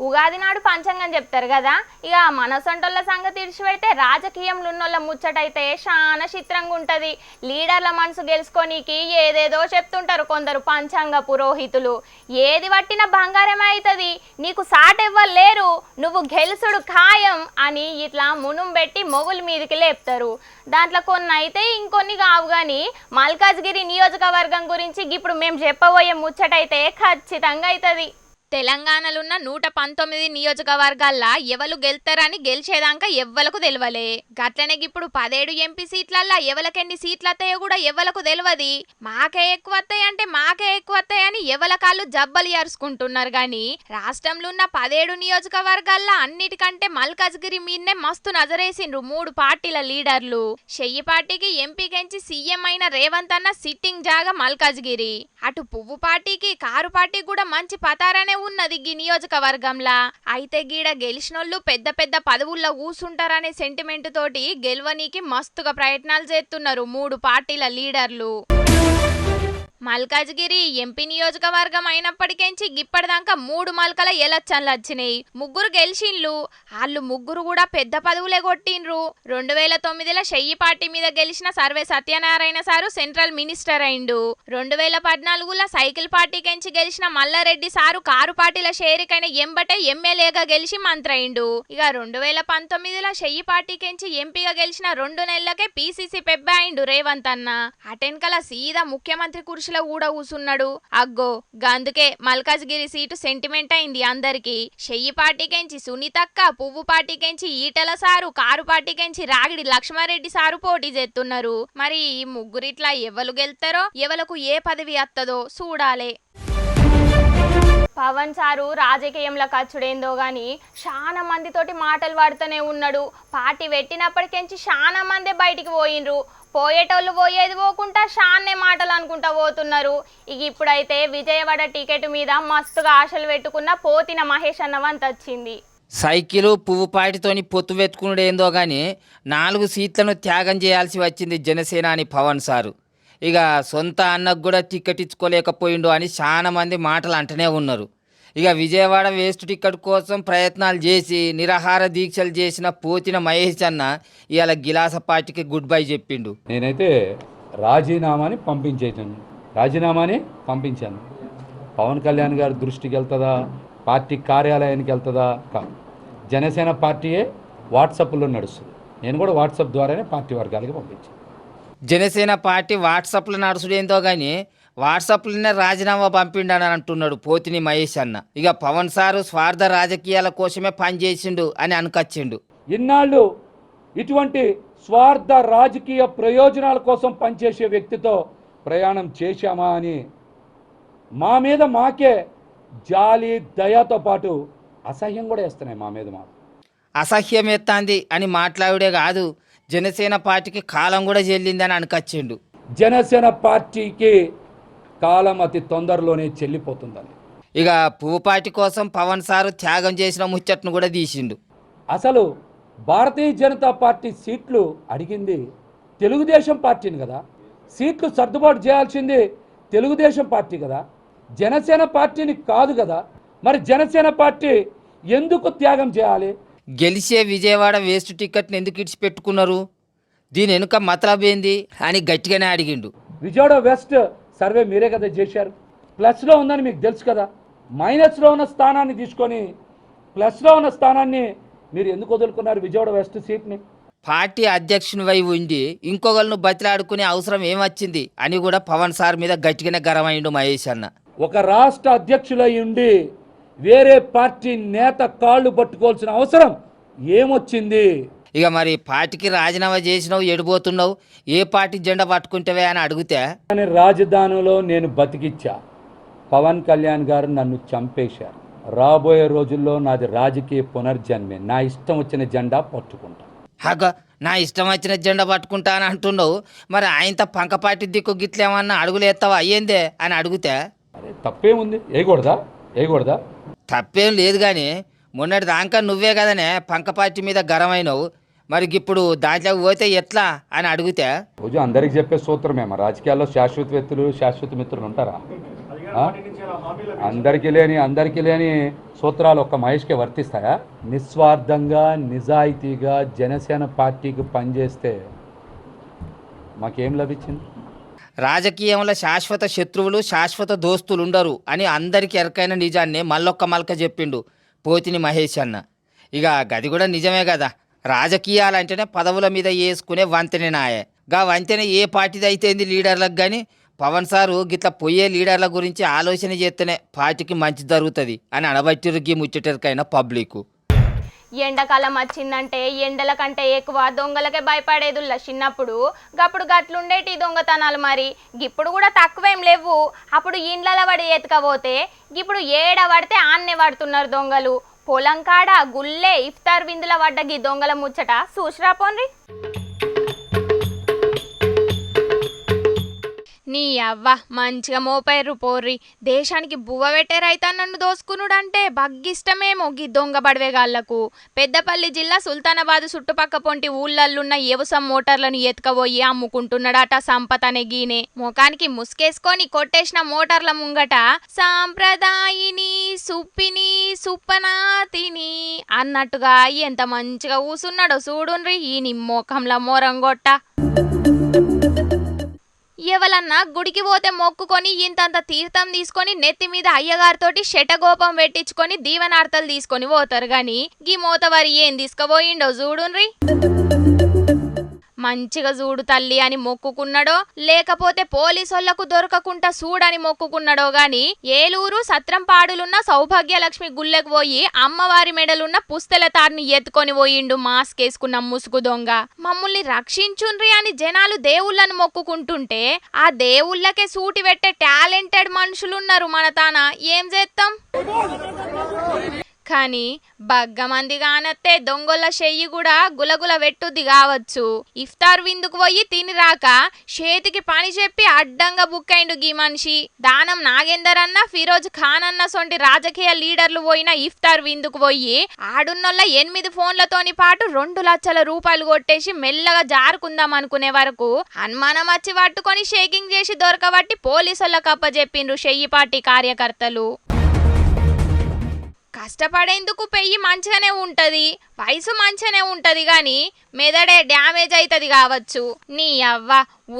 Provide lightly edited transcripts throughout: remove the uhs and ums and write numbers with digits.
ఉగాది నాడు పంచాంగం చెప్తారు కదా, ఇక మనసొంటోళ్ళ సంగతి ఇడిచిపెడితే రాజకీయంలో ఉన్నోళ్ళ ముచ్చటైతే చాలా చిత్రంగా ఉంటుంది. లీడర్ల మనసు గెలుచుకోనీకి ఏదేదో చెప్తుంటారు కొందరు పంచాంగ పురోహితులు. ఏది పట్టిన బంగారమే అవుతుంది, నీకు సాటెవ్వరు లేరు, నువ్వు గెలుసుడు ఖాయం అని ఇట్లా మునుం పెట్టి మొగుల మీదకి లేపుతారు. దాంట్లో కొన్ని అయితే ఇంకొన్ని కావు. కానీ మల్కాజ్గిరి నియోజకవర్గం గురించి ఇప్పుడు మేము చెప్పబోయే ముచ్చటైతే ఖచ్చితంగా అవుతుంది. తెలంగాణలో ఉన్న 119 నియోజకవర్గాల్లో ఎవరు గెలుతారని గెలిచేదాకా ఎవ్వలకు తెలియలే. గట్లనే ఇప్పుడు 17 ఎంపీ సీట్లల్లో ఎవరికెన్ని సీట్లు వస్తాయో కూడా ఎవ్వలకు తెలియదు. మాకే ఎక్కువ వస్తాయంటే మాకే ఎక్కువ వస్తాయని ఎవరి కాళ్ళు జబ్బలు అరుచుకుంటున్నారు. కానీ రాష్ట్రంలో ఉన్న 17 నియోజకవర్గాల్లో అన్నిటికంటే మల్కాజ్గిరి మీదనే మస్తు నజరేసిండ్రు 3 పార్టీల లీడర్లు. షెయ్యి పార్టీకి ఎంపీకెంచి సీఎం అయిన రేవంత్ అన్న సిట్టింగ్ జాగా మల్కాజ్గిరి. అటు పువ్వు పార్టీకి కారు పార్టీ కూడా మంచి పతారనే ఉన్నది ఈ నియోజకవర్గంలా. అయితే గీడ గెలిచినోళ్ళు పెద్ద పెద్ద పదవుల్లో కూసుంటారనే సెంటిమెంట్ తోటి గెలవనీకి మస్తుగా ప్రయత్నాలు చేస్తున్నారు 3 పార్టీల లీడర్లు. మల్కాజ్గిరి ఎంపీ నియోజకవర్గం అయినప్పటికెంచి ఇప్పటిదాకా 3 మల్కల ఎలక్షన్లు వచ్చినాయి. 3 గెలిచిండ్లు. వాళ్ళు 3 కూడా పెద్ద పదవులే కొట్టిండ్రు. 2009లో షెయ్యి పార్టీ మీద గెలిచిన survey Satyanarayana sir central minister అయిండు. 2014లో సైకిల్ పార్టీకెంచి గెలిచిన మల్లారెడ్డి సారు కారు పార్టీల షేరికైన ఎంబటే ఎమ్మెల్యేగా గెలిచి మంత్రి అయిండు. ఇక 2019లో షెయ్యి పార్టీకెంచి ఎంపీగా గెలిచిన 2 నెలలకే పీసీసీ పెబ్బ అయిండు రేవంత్ అన్న. అటెన్కల సీదా ముఖ్యమంత్రి కుర్చీలో కూడా కూసున్నాడు. అగ్గో గందుకే మల్కాజ్గిరి సీటు సెంటిమెంట్ అయింది అందరికి. షెయ్యి పార్టీకెంచి సునీతక్క, పువ్వు పార్టీకెంచి ఈటెల సారు, కారు పార్టీకెంచి రాగిడి లక్ష్మారెడ్డి సారు పోటీ చేస్తున్నారు. మరి ఈ ముగ్గురిట్లా ఎవరు గెలుతారో ఎవలకు ఏ పదవి వస్తుందో చూడాలే. పవన్ సారు రాజకీయంలో ఖర్చుడేందో గాని చాలా మందితోటి మాటలు పడుతూనే ఉన్నాడు. పార్టీ పెట్టినప్పటికెంచి చాలా మందే బయటికి పోయినరు. పోయేటోళ్ళు పోయేది పోకుండా షాన్నే మాటలు అనుకుంటా పోతున్నారు. ఇక ఇప్పుడైతే విజయవాడ టికెట్ మీద మస్తుగా ఆశలు పెట్టుకున్న పోతిన మహేష్ అన్న వంత వచ్చింది. సైకిలు పువ్వు పాటితోని పొత్తు వెతుకునుడేందో కానీ 4 సీట్లను త్యాగం చేయాల్సి వచ్చింది జనసేన అని పవన్ సారు. ఇక సొంత అన్నకు కూడా టికెట్ ఇచ్చుకోలేకపోయిండు అని చాలా మంది మాటలు అంటూనే ఉన్నారు. ఇక విజయవాడ వేస్ట్ టికెట్ కోసం ప్రయత్నాలు చేసి నిరాహార దీక్షలు చేసిన పోతిన మహేష్ అన్న ఇవాళ గిలాస పార్టీకి గుడ్ బై చెప్పిండు. నేనైతే రాజీనామాని పంపించాను. పవన్ కళ్యాణ్ గారి దృష్టికి వెళ్తుందా, పార్టీ కార్యాలయానికి వెళ్తుందా కాదు. జనసేన పార్టీయే వాట్సాప్లో నడుస్తుంది. నేను కూడా వాట్సాప్ ద్వారానే పార్టీ వర్గాలకి పంపించాను. జనసేన పార్టీ వాట్సాప్లో నడుచుడేందో కానీ వాట్సాప్లోనే రాజీనామా పంపిండని అంటున్నాడు పోతిని మహేష్ అన్న. ఇక పవన్ సారు స్వార్థ రాజకీయాల కోసమే పనిచేసిండు అని అనుకొచ్చిండు. ఇన్నాళ్ళు ఇటువంటి స్వార్థ రాజకీయ ప్రయోజనాల కోసం పనిచేసే వ్యక్తితో ప్రయాణం చేశామా అని మా మీద మాకే జాలి దయతో పాటు అసహ్యం కూడా వేస్తున్నాయి. మా మీద మాకు అసహ్యం ఎత్తాంది అని మాట్లాడే కాదు, జనసేన పార్టీకి కాలం కూడా చెల్లిందని అనుకొచ్చిండు. జనసేన పార్టీకి కాలం అతి తొందరలోనే చెల్లిపోతుందని. ఇక పువ్వు పార్టీ కోసం పవన్ సారు త్యాగం చేసిన ముచ్చట్ను కూడా తీసిండు. అసలు భారతీయ జనతా పార్టీ సీట్లు అడిగింది తెలుగుదేశం పార్టీని కదా, సీట్లు సర్దుబాటు చేయాల్సింది తెలుగుదేశం పార్టీ కదా, జనసేన పార్టీని కాదు కదా. మరి జనసేన పార్టీ ఎందుకు త్యాగం చేయాలి? గెలిచే విజయవాడ వేస్ట్ టికెట్ని ఎందుకు ఇడిచిపెట్టుకున్నారు, దీని వెనుక మతలబ్ ఏంది అని గట్టిగానే అడిగిండు. విజయవాడ వెస్ట్ సర్వే మీరే కదా చేశారు. ప్లస్లో ఉందని మీకు తెలుసు కదా. మైనస్లో ఉన్న స్థానాన్ని తీసుకొని ప్లస్లో ఉన్న స్థానాన్ని మీరు ఎందుకు వదులుకున్నారు విజయవాడ వెస్ట్ సీట్ని? పార్టీ అధ్యక్షుని వై ఉండి ఇంకొకరిని బతిలాడుకునే అవసరం ఏమొచ్చింది అని కూడా పవన్ సార్ మీద గట్టిగానే గరమైండు మహేష్ అన్న. ఒక రాష్ట్ర అధ్యక్షులై ఉండి వేరే పార్టీ నేత కాళ్ళు పట్టుకోవాల్సిన అవసరం ఏమొచ్చింది? ఇక మరి పార్టీకి రాజీనామా చేసినావు, ఎడిపోతున్నావు, ఏ పార్టీ జెండా పట్టుకుంటావే అని అడిగితే రాజధానిలో నేను బతికిచ్చా, పవన్ కళ్యాణ్ గారు నన్ను చంపేశారు. రాబోయే రోజుల్లో నాది రాజకీయ పునర్జన్మే. నా ఇష్టం వచ్చిన జెండా పట్టుకుంటా. నా ఇష్టం వచ్చిన జెండా పట్టుకుంటా అని అంటున్నావు, మరి ఆయనతో పంక పార్టీ దిక్కు గిట్లేమన్నా అడుగులేస్తావా అయ్యిందే అని అడిగితే అరే తప్పేముంది, వేయకూడదా? తప్పేం లేదు. కానీ మొన్నటి దాకా నువ్వే కదనే పంక పార్టీ మీద గరమైనవు, మరి ఇప్పుడు దాంట్లోకి పోతే ఎట్లా అని అడిగితే రోజు అందరికి చెప్పే సూత్రమే, మా రాజకీయాల్లో శాశ్వత వ్యక్తులు శాశ్వత మిత్రులు ఉంటారా? ఆ? అందరికీ లేని సూత్రాలు ఒక్క మహేష్కే వర్తిస్తాయా? నిస్వార్థంగా నిజాయితీగా జనసేన పార్టీకి పనిచేస్తే మాకేం లభించింది? రాజకీయంలో శాశ్వత శత్రువులు శాశ్వత దోస్తులు ఉండరు అని అందరికీ ఎరకైన నిజాన్ని మళ్ళొక్క మల్క చెప్పిండు పోతిని మహేష్ అన్న. ఇక గది కూడా నిజమే కదా. రాజకీయాలంటేనే పదవుల మీద వేసుకునే వంతెనే నాయే. గా వంతెన ఏ పార్టీది అయితేంది లీడర్లకు కానీ పవన్ సారు గిట్ల పోయే లీడర్ల గురించి ఆలోచన చేస్తేనే పార్టీకి మంచి జరుగుతుంది అని అనబట్టిరు గీ ముచ్చటరికైన పబ్లిక్. ఎండాకాలం వచ్చిందంటే ఎండల కంటే ఎక్కువ దొంగలకే భయపడేదుల్లా చిన్నప్పుడు. గప్పుడు గట్లుండేటి దొంగతనాలు మరి. ఇప్పుడు కూడా తక్కువేం లేవు. అప్పుడు ఇండ్ల పడి ఎత్తుకపోతే ఇప్పుడు ఏడ పడితే ఆన్నే పడుతున్నారు దొంగలు. పొలం కాడ గుల్లే ఇఫ్తార్ విందుల పడ్డ గీ దొంగల ముచ్చట చూసిరా పోన్రి. నీ అవ్వ మంచిగా మోపేర్రు పోర్రి. దేశానికి బువ్వ పెట్టే రైతన్నను దోసుకునుడంటే బగ్గిష్టమేమో గీ దొంగ బడవేగాళ్లకు. పెద్దపల్లి జిల్లా సుల్తానాబాద్ చుట్టుపక్క పొంటి ఊళ్ళల్లున్న ఏవుసం మోటార్లను ఎత్తుకపోయి అమ్ముకుంటున్నాడట సంపత్ అనే గీనే. ముఖానికి ముసుకేసుకొని కొట్టేసిన మోటార్ల ముంగట సాంప్రదాయిని సుప్పిని సుప్పనాతిని అన్నట్టుగా ఎంత మంచిగా కూసున్నాడో చూడుండ్రి ఈ నిమ్మోకంల మోరంగొట్ట. ఎవలన్నా గుడికి పోతే మొక్కుకొని ఇంతంత తీర్థం తీసుకొని నెత్తి మీద అయ్యగారితోటి శటగోపం పెట్టించుకొని దీవెనార్తలు తీసుకొని పోతారు గాని గీ మోతవారి ఏం తీసుకుపోయిండో చూడుండ్రి. మంచిగా చూడు తల్లి అని మొక్కుకున్నాడో లేకపోతే పోలీసోళ్లకు దొరకకుండా చూడని మొక్కుకున్నాడో గాని ఏలూరు సత్రంపాడులున్న సౌభాగ్యలక్ష్మి గుళ్ళకు పోయి అమ్మవారి మెడలున్న పుస్తెల తాడిని ఎత్తుకొని పోయిండు మాస్క్ వేసుకున్న ముసుగు దొంగ. మమ్మల్ని రక్షించుండ్రి అని జనాలు దేవుళ్ళను మొక్కుకుంటుంటే ఆ దేవుళ్ళకే సూటి పెట్టే టాలెంటెడ్ మనుషులున్నారు మన తాన. ఏం చేస్తాం కానీ బగ్గమంది కానత్తే దొంగల చెయ్యి కూడా గులగుల వెట్టుద్ది కావచ్చు. ఇఫ్తార్ విందుకు పోయి తిని రాక చేతికి పని చెప్పి అడ్డంగా బుక్కైండు గీ మనిషి. దానం నాగేందర్ అన్న ఫిరోజ్ ఖాన్ అన్న సొంటి రాజకీయ లీడర్లు పోయిన ఇఫ్తార్ విందుకు పోయి ఆడున్నోళ్ళ 8 ఫోన్లతోని పాటు 2 లక్షల రూపాయలు కొట్టేసి మెల్లగా జారుకుందాం అనుకునే వరకు అనుమానం వచ్చి పట్టుకొని షేకింగ్ చేసి దొరకబట్టి పోలీసులకు అప్పచెప్పిండ్రు చెయ్యి పార్టీ కార్యకర్తలు. కష్టపడేందుకు పెయ్యి మంచిగానే ఉంటది, వయసు మంచిగానే ఉంటది గాని మెదడే డ్యామేజ్ అవుతుంది కావచ్చు. నీ అవ్వ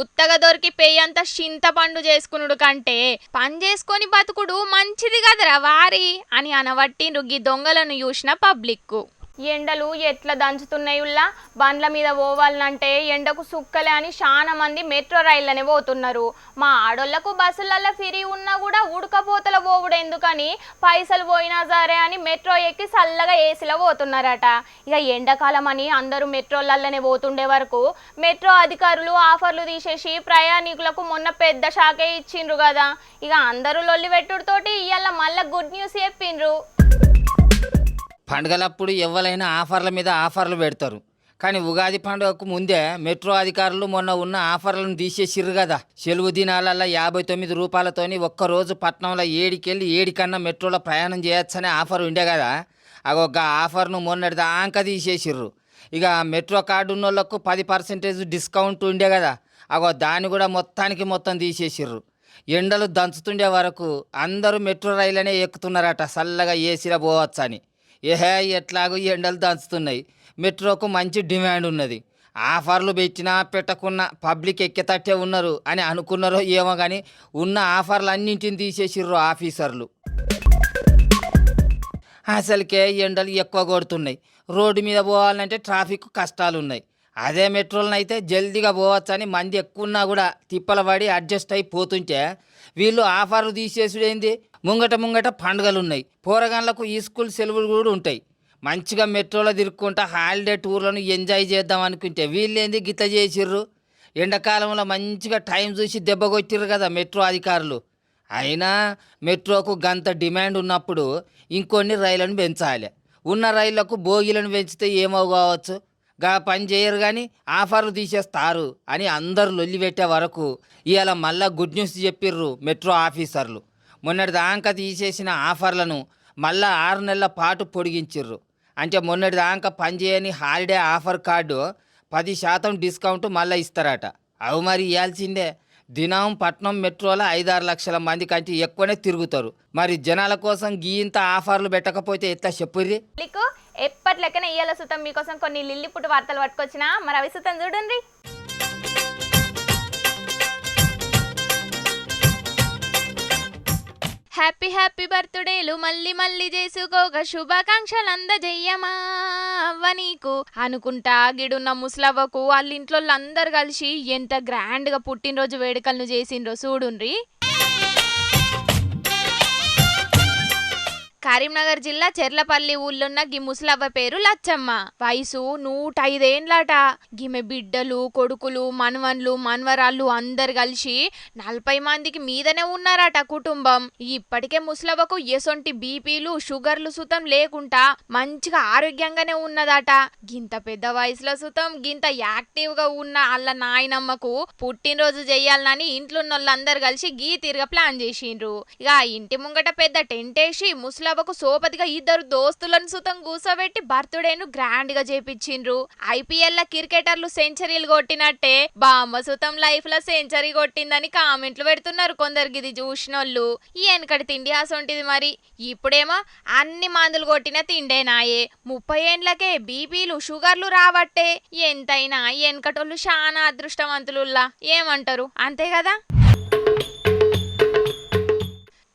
ఉత్తగా దొరికి పెయ్యంతా చింతపండు చేసుకునుడు కంటే పని చేసుకొని బతుకుడు మంచిది కదరా వారి అని అనబట్టిండ్రు గీ దొంగలను చూసిన పబ్లిక్. ఎండలు ఎట్లా దంచుతున్నాయుల్లా. బండ్ల మీద పోవాలంటే ఎండకు సుక్కలే అని చాలా మంది మెట్రో రైళ్ళనే పోతున్నారు. మా ఆడోళ్లకు బస్సులలో ఫ్రీ ఉన్నా కూడా ఉడకపోతల పోవుడు ఎందుకని పైసలు పోయినా సరే అని మెట్రో ఎక్కి చల్లగా ఏసీలో పోతున్నారట. ఇక ఎండాకాలం అని అందరూ మెట్రోలల్లనే పోతుండే వరకు మెట్రో అధికారులు ఆఫర్లు తీసేసి ప్రయాణికులకు మొన్న పెద్ద షాకే ఇచ్చిండ్రు కదా. ఇక అందరూ లొల్లి పెట్టుడుతోటి ఇవాళ మళ్ళీ గుడ్ న్యూస్ చెప్పిండ్రు. పండుగలప్పుడు ఎవరైనా ఆఫర్ల మీద ఆఫర్లు పెడతారు. కానీ ఉగాది పండుగకు ముందే మెట్రో అధికారులు మొన్న ఉన్న ఆఫర్లను తీసేసిర్రు కదా. సెలవు దినాలల్లో 59 రూపాయలతోని ఒక్కరోజు పట్నంలో 7కెళ్ళి 7 కన్నా మెట్రోలో ప్రయాణం చేయొచ్చనే ఆఫర్ ఉండే కదా. ఒక ఆఫర్ను మొన్నటి దాకా తీసేసిర్రు. ఇక మెట్రో కార్డు ఉన్న వాళ్ళకు 10% డిస్కౌంట్ ఉండే కదా. దాన్ని కూడా మొత్తం తీసేసిర్రు. ఎండలు దంచుతుండే వరకు అందరూ మెట్రో రైళ్ళనే ఎక్కుతున్నారట చల్లగా ఏసీలో పోవచ్చని. ఎట్లాగో ఎండలు దంచుతున్నాయి, మెట్రోకు మంచి డిమాండ్ ఉన్నది. ఆఫర్లు పెట్టినా పెట్టకున్నా పబ్లిక్ ఎక్కేటట్టే ఉన్నారు అని అనుకున్నారో ఏమో కానీ ఉన్న ఆఫర్లు అన్నింటిని తీసేసిర్రు ఆఫీసర్లు. అసలుకే ఎండలు ఎక్కువ కొడుతున్నాయి. రోడ్డు మీద పోవాలంటే ట్రాఫిక్ కష్టాలు ఉన్నాయి. అదే మెట్రోలను అయితే జల్దీగా పోవచ్చని మంది ఎక్కువ ఉన్నా కూడా తిప్పల పడి అడ్జస్ట్ అయిపోతుంటే వీళ్ళు ఆఫర్లు తీసేసుడేంది. ముంగట పండుగలు ఉన్నాయి, పోరగాళ్ళకు ఈ స్కూల్ సెలవులు కూడా ఉంటాయి. మంచిగా మెట్రోలో తిరుక్కుంటా హాలిడే టూర్లను ఎంజాయ్ చేద్దాం అనుకుంటే వీళ్ళేంది గిట్ల చేసిర్రు. ఎండాకాలంలో మంచిగా టైం చూసి దెబ్బ కొట్టిర్రు కదా మెట్రో అధికారులు. అయినా మెట్రోకు గంత డిమాండ్ ఉన్నప్పుడు ఇంకొన్ని రైళ్లను పెంచాలి. ఉన్న రైళ్లకు బోగీలను పెంచితే ఏమో కావచ్చు. గా పని చేయరు కానీ ఆఫర్లు తీసేస్తారు అని అందరూ లొల్లి పెట్టే వరకు ఇవాళ మళ్ళా గుడ్ న్యూస్ చెప్పిర్రు మెట్రో ఆఫీసర్లు. మొన్నటి దాకా తీసేసిన ఆఫర్లను మళ్ళా 6 నెలల పాటు పొడిగించిర్రు. అంటే మొన్నటి దాకా పనిచేయని హాలిడే ఆఫర్ కార్డు 10% డిస్కౌంట్ మళ్ళీ ఇస్తారట. అవి మరి ఇవ్వాల్సిందే. దినం పట్నం మెట్రోలో 5-6 లక్షల మంది కంటే ఎక్కువనే తిరుగుతారు. మరి జనాల కోసం గీంత ఆఫర్లు పెట్టకపోతే ఎట్లా చెప్పుర్రి? మీకు ఎప్పటి లెక్కన ఇయ్యాల సుతం మీకోసం కొన్ని లిల్లిపుట్టు వార్తలు పట్టుకొచ్చిన, మరి అవి సుతం చూడండి. హ్యాపీ హ్యాపీ బర్త్డేలు మళ్ళీ మళ్ళీ చేసుకోక శుభాకాంక్షలు అందజేయమా అవ్వ నీకు అనుకుంటా గిడున్న ముసలవ్వకు వాళ్ళ ఇంట్లో అందరు కలిసి ఎంత గ్రాండ్ గా పుట్టినరోజు వేడుకలను చేసిండ్రో చూడుండ్రి. కరీంనగర్ జిల్లా చెర్లపల్లి ఊళ్ళున్న గి ముసలవ్వ పేరు లచ్చమ్మ. వయసు 105 ఏండ్లట. గిమె బిడ్డలు, కొడుకులు, మనవన్లు, మనవరాళ్ళు అందరు కలిసి 40 మందికి మీదనే ఉన్నారట కుటుంబం. ఇప్పటికే ముసలవ్వకు ఎసొంటి బీపీలు, షుగర్లు సుతం లేకుండా మంచిగా ఆరోగ్యంగానే ఉన్నదట. గింత పెద్ద వయసులో సుతం గింత యాక్టివ్ గా ఉన్న వాళ్ళ నాయనమ్మకు పుట్టినరోజు చెయ్యాలని ఇంట్లో వాళ్ళందరు కలిసి గీ తిరగ ప్లాన్ చేసిండ్రు. ఇక ఇంటి ముంగట పెద్ద టెంట్ వేసి ముసలవ్వకు సోపతిగా 2 దోస్తులను సుతం కూసోబెట్టి బర్త్డేను గ్రాండ్ గా చేపించిండ్రు. IPL ల క్రికెటర్లు సెంచరీలు కొట్టినట్టే బామ్మ సుతం లైఫ్ లో సెంచరీ కొట్టిందని కామెంట్లు పెడుతున్నారు కొందరికి ఇది చూసినోళ్ళు. ఈ వెనకటి తిండి అసొంటిది మరి. ఇప్పుడేమో అన్ని మందులు కొట్టిన తిండేనాయే. 30 ఏండ్లకే బీపీలు, షుగర్లు రావట్టే. ఎంతైనా వెనకటోళ్ళు చాలా అదృష్టవంతులుల్లా, ఏమంటారు? అంతే కదా.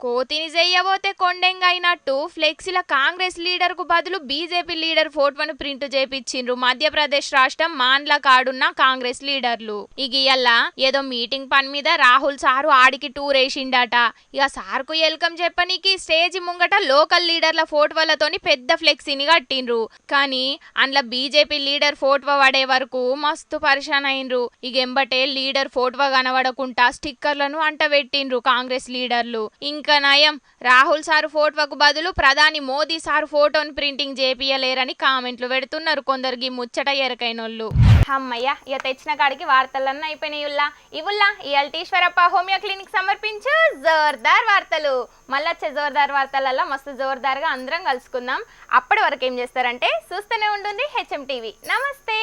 కోతిని చెయ్యబోతే కొండెంగా అయినట్టు ఫ్లెక్సీల కాంగ్రెస్ లీడర్ కు బదులు బీజేపీ లీడర్ ఫోటోను ప్రింట్ చేపించిండ్రు మధ్యప్రదేశ్ రాష్ట్రం మాన్లా కాడున్న కాంగ్రెస్ లీడర్లు. ఇగియల్ల ఏదో మీటింగ్ పని మీద రాహుల్ సారు ఆడికి టూర్ వేసిండట. ఇక సార్ కు వెల్కమ్ చెప్పనీకి స్టేజ్ ముంగట లోకల్ లీడర్ల ఫోటోలతోని పెద్ద ఫ్లెక్సీని కట్టిండ్రు. కానీ అందులో బీజేపీ లీడర్ ఫోటో పడే వరకు మస్తు పరిశాన్ అయిండ్రు. ఇక ఎంబటే లీడర్ ఫోటో కనబడకుండా స్టిక్కర్లను అంటబెట్టిండ్రు కాంగ్రెస్ లీడర్లు. ఇంకా నయం, రాహుల్ సార్ ఫోటోకు బదులు ప్రధాని మోదీ సార్ ఫోటోని ప్రింటింగ్ చేపియలేరని కామెంట్లు పెడుతున్నారు కొందరికి ముచ్చట ఎరకైనోళ్ళు. అమ్మయ్య, ఇక తెచ్చిన కాడికి వార్తలన్నీ అయిపోయినాయుల్లా. ఇవుల్లా ఈ అల్టీశ్వరప్ప హోమియో క్లినిక్ సమర్పించు జోర్దార్ వార్తలు. మళ్ళీ వచ్చే జోర్దార్ వార్తలలో మస్తు జోర్దార్గా అందరం కలుసుకుందాం. అప్పటి వరకు ఏం చేస్తారంటే చూస్తూనే ఉంటుంది HM TV. నమస్తే.